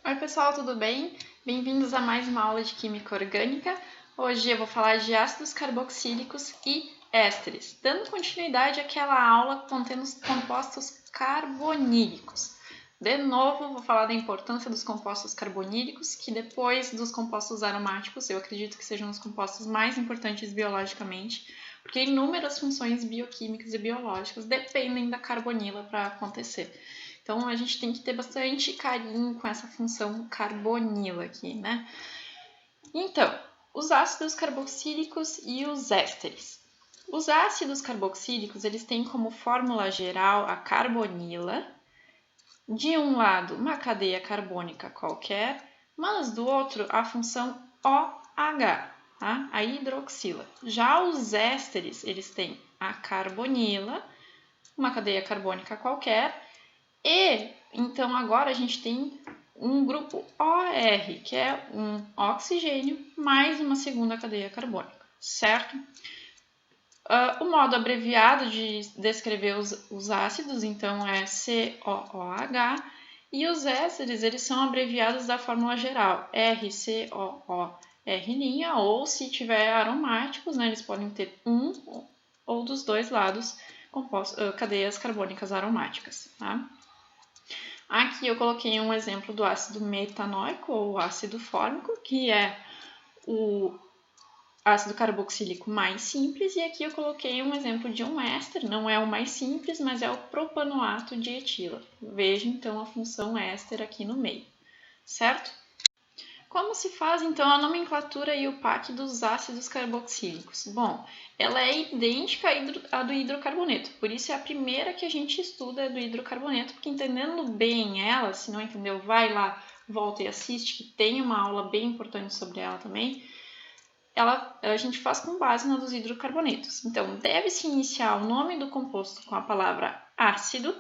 Oi pessoal, tudo bem? Bem-vindos a mais uma aula de Química Orgânica. Hoje eu vou falar de ácidos carboxílicos e ésteres, dando continuidade àquela aula contendo os compostos carbonílicos. De novo, vou falar da importância dos compostos carbonílicos, que depois dos compostos aromáticos, eu acredito que sejam os compostos mais importantes biologicamente, porque inúmeras funções bioquímicas e biológicas dependem da carbonila para acontecer. Então, a gente tem que ter bastante carinho com essa função carbonila aqui, né? Então, os ácidos carboxílicos e os ésteres. Os ácidos carboxílicos, eles têm como fórmula geral a carbonila, de um lado uma cadeia carbônica qualquer, mas do outro a função OH, tá? A hidroxila. Já os ésteres, eles têm a carbonila, uma cadeia carbônica qualquer, e então agora a gente tem um grupo OR, que é um oxigênio mais uma segunda cadeia carbônica, certo? O modo abreviado de descrever os ácidos, então, é COOH, e os ésteres, eles são abreviados da fórmula geral, RCOOR', ou se tiver aromáticos, né, eles podem ter um ou dos dois lados cadeias carbônicas aromáticas, tá? Aqui eu coloquei um exemplo do ácido metanoico ou ácido fórmico, que é o ácido carboxílico mais simples, e aqui eu coloquei um exemplo de um éster, não é o mais simples, mas é o propanoato de etila. Veja então a função éster aqui no meio, certo? Como se faz então a nomenclatura e o PAC dos ácidos carboxílicos? Bom, ela é idêntica à do hidrocarboneto, por isso é a primeira que a gente estuda é do hidrocarboneto, porque entendendo bem ela, se não entendeu, vai lá, volta e assiste, que tem uma aula bem importante sobre ela também. A gente faz com base na dos hidrocarbonetos. Então, deve-se iniciar o nome do composto com a palavra ácido,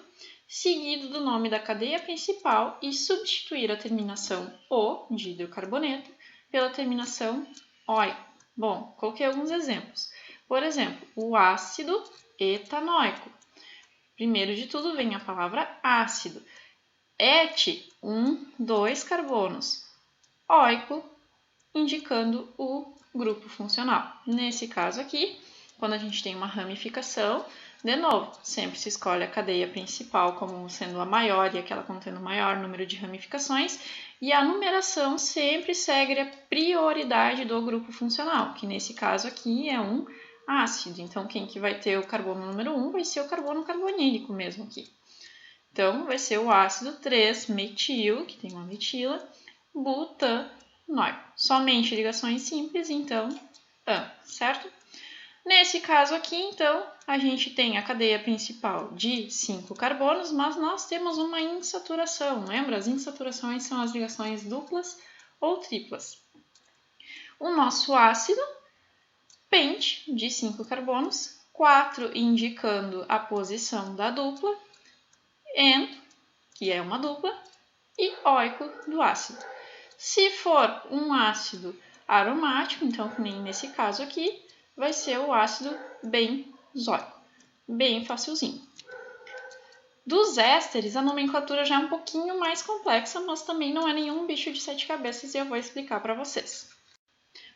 seguido do nome da cadeia principal e substituir a terminação "o" de hidrocarboneto pela terminação "oi". Bom, coloquei alguns exemplos. Por exemplo, o ácido etanoico. Primeiro de tudo vem a palavra ácido. Et, 2 carbonos. Oico, indicando o grupo funcional. Nesse caso aqui, quando a gente tem uma ramificação, de novo, sempre se escolhe a cadeia principal como sendo a maior e aquela contendo o maior número de ramificações, e a numeração sempre segue a prioridade do grupo funcional, que nesse caso aqui é um ácido. Então, quem que vai ter o carbono número 1 vai ser o carbono carbonílico mesmo aqui. Então, vai ser o ácido 3-metil, que tem uma metila, butanoico. Somente ligações simples, então, certo? Nesse caso aqui, então, a gente tem a cadeia principal de 5 carbonos, mas nós temos uma insaturação. Lembra? As insaturações são as ligações duplas ou triplas. O nosso ácido, pente, de 5 carbonos, 4 indicando a posição da dupla, en, que é uma dupla, e oico do ácido. Se for um ácido aromático, então, que nem nesse caso aqui, vai ser o ácido benzoico. Bem facilzinho. Dos ésteres, a nomenclatura já é um pouquinho mais complexa, mas também não é nenhum bicho de 7 cabeças e eu vou explicar para vocês.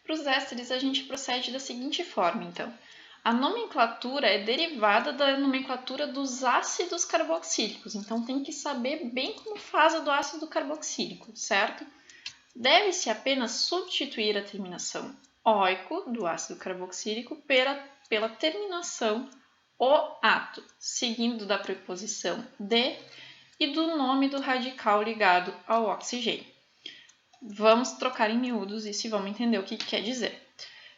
Para os ésteres, a gente procede da seguinte forma, então. A nomenclatura é derivada da nomenclatura dos ácidos carboxílicos, então tem que saber bem como faz a do ácido carboxílico, certo? Deve-se apenas substituir a terminação oico do ácido carboxílico pela terminação "-oato", seguindo da preposição "de" e do nome do radical ligado ao oxigênio. Vamos trocar em miúdos isso e vamos entender o que quer dizer.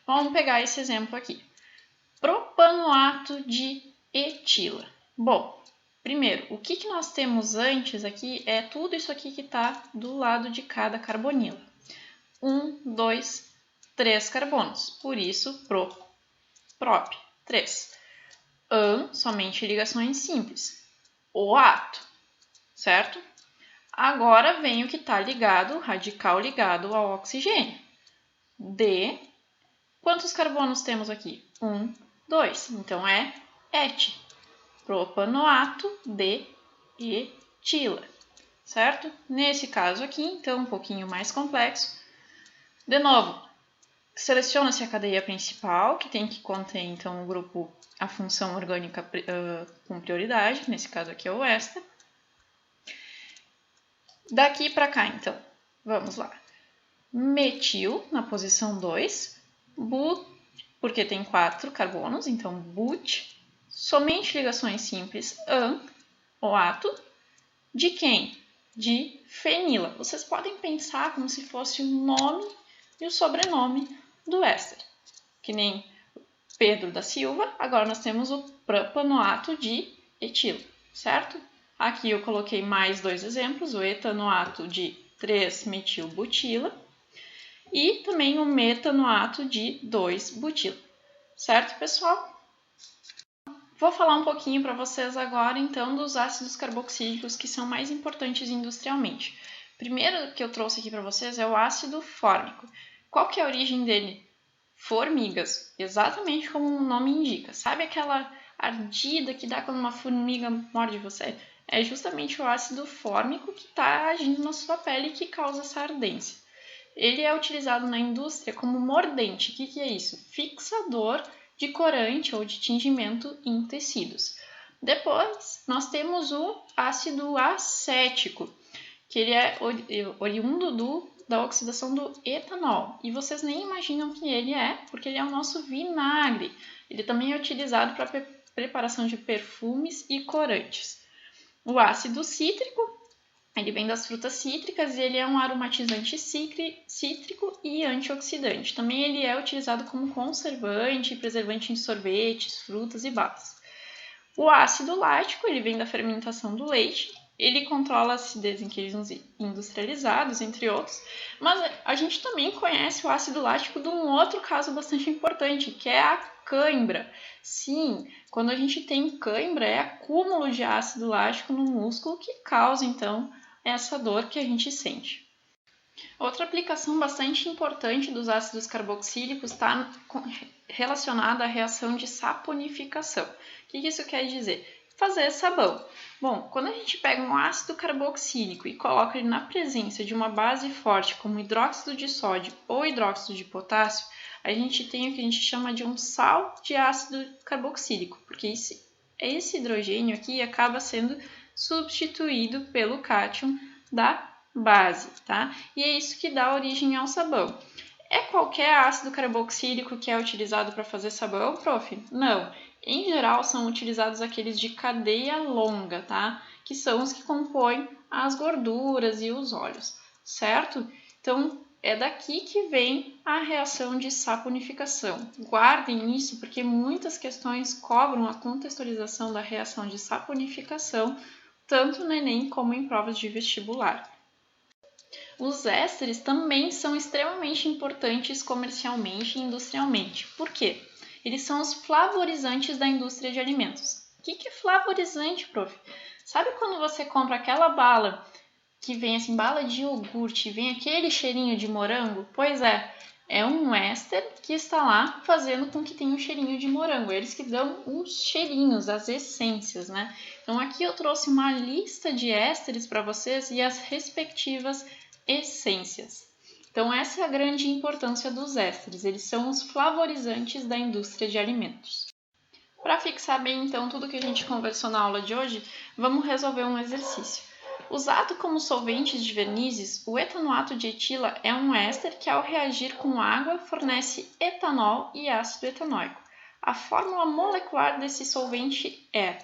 Vamos pegar esse exemplo aqui. Propanoato de etila. Bom, primeiro, o que nós temos antes aqui é tudo isso aqui que está do lado de cada carbonila. 2, 3 carbonos, por isso prop, 3. Somente ligações simples. Oato, certo? Agora vem o que está ligado, radical ligado ao oxigênio. D. Quantos carbonos temos aqui? 2. Então é et. Propanoato de etila. certo? Nesse caso aqui, então, um pouquinho mais complexo. De novo, seleciona-se a cadeia principal, que tem que conter, então, o grupo, a função orgânica com prioridade, nesse caso aqui é o éster. Daqui para cá, então, vamos lá. Metil, na posição 2, but, porque tem 4 carbonos, então but, somente ligações simples, an, o ato, de quem? De fenila. Vocês podem pensar como se fosse o nome e o sobrenome do éster, que nem Pedro da Silva, agora nós temos o propanoato de etilo, certo? Aqui eu coloquei mais 2 exemplos, o etanoato de 3-metilbutila e também o metanoato de 2-butila, certo, pessoal? Vou falar um pouquinho para vocês agora, então, dos ácidos carboxílicos que são mais importantes industrialmente. Primeiro que eu trouxe aqui para vocês é o ácido fórmico. Qual que é a origem dele? Formigas, exatamente como o nome indica. Sabe aquela ardida que dá quando uma formiga morde você? É justamente o ácido fórmico que está agindo na sua pele e que causa essa ardência. Ele é utilizado na indústria como mordente. O que é isso? Fixador de corante ou de tingimento em tecidos. Depois, nós temos o ácido acético, que ele é oriundo da oxidação do etanol. E vocês nem imaginam que ele é, porque ele é o nosso vinagre. Ele também é utilizado para preparação de perfumes e corantes. O ácido cítrico, ele vem das frutas cítricas e ele é um aromatizante cítrico e antioxidante. Também ele é utilizado como conservante e preservante em sorvetes, frutas e balas. O ácido lático, ele vem da fermentação do leite. Ele controla a acidez em queijos industrializados, entre outros. Mas a gente também conhece o ácido lático de um outro caso bastante importante, que é a cãibra. Sim, quando a gente tem cãibra, é acúmulo de ácido lático no músculo que causa, então, essa dor que a gente sente. Outra aplicação bastante importante dos ácidos carboxílicos está relacionada à reação de saponificação. O que isso quer dizer? Fazer sabão. Bom, quando a gente pega um ácido carboxílico e coloca ele na presença de uma base forte, como hidróxido de sódio ou hidróxido de potássio, a gente tem o que a gente chama de um sal de ácido carboxílico, porque esse hidrogênio aqui acaba sendo substituído pelo cátion da base, tá? E é isso que dá origem ao sabão. É qualquer ácido carboxílico que é utilizado para fazer sabão, prof? Não. Em geral, são utilizados aqueles de cadeia longa, tá? Que são os que compõem as gorduras e os óleos, certo? Então, é daqui que vem a reação de saponificação. Guardem isso porque muitas questões cobram a contextualização da reação de saponificação, tanto no Enem como em provas de vestibular. Os ésteres também são extremamente importantes comercialmente e industrialmente. Por quê? Eles são os flavorizantes da indústria de alimentos. O que é flavorizante, prof? Sabe quando você compra aquela bala que vem assim, bala de iogurte, vem aquele cheirinho de morango? Pois é um éster que está lá fazendo com que tenha um cheirinho de morango. Eles que dão os cheirinhos, as essências, né? Então aqui eu trouxe uma lista de ésteres para vocês e as respectivas essências. Então essa é a grande importância dos ésteres, eles são os flavorizantes da indústria de alimentos. Para fixar bem então tudo que a gente conversou na aula de hoje, vamos resolver um exercício. Usado como solventes de vernizes, o etanoato de etila é um éster que ao reagir com água fornece etanol e ácido etanóico. A fórmula molecular desse solvente é...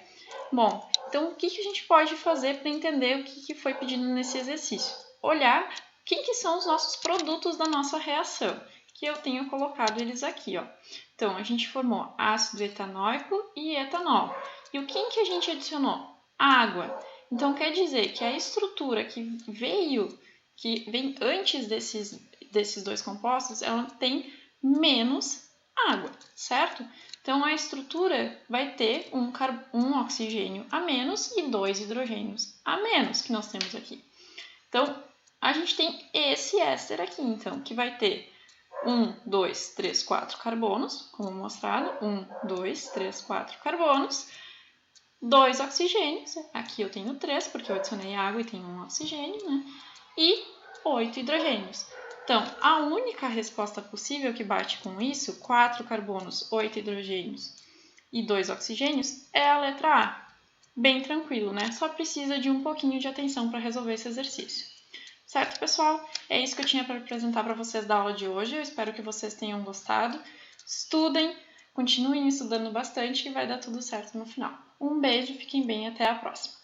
Bom, então o que a gente pode fazer para entender o que foi pedido nesse exercício? Olhar quem que são os nossos produtos da nossa reação, que eu tenho colocado eles aqui, ó. Então, a gente formou ácido etanóico e etanol. E o que a gente adicionou? Água. Então, quer dizer que a estrutura que vem antes desses dois compostos, ela tem menos água, certo? Então, a estrutura vai ter um oxigênio a menos e 2 hidrogênios a menos que nós temos aqui. Então, a gente tem esse éster aqui, então, que vai ter 1, 2, 3, 4 carbonos, como mostrado, 1, 2, 3, 4 carbonos, 2 oxigênios, aqui eu tenho 3, porque eu adicionei água e tenho 1 oxigênio, né? E 8 hidrogênios. Então, a única resposta possível que bate com isso, 4 carbonos, 8 hidrogênios e 2 oxigênios, é a letra A. Bem tranquilo, né? Só precisa de um pouquinho de atenção para resolver esse exercício. Certo, pessoal? É isso que eu tinha para apresentar para vocês da aula de hoje. Eu espero que vocês tenham gostado. Estudem, continuem estudando bastante e vai dar tudo certo no final. Um beijo, fiquem bem, até a próxima!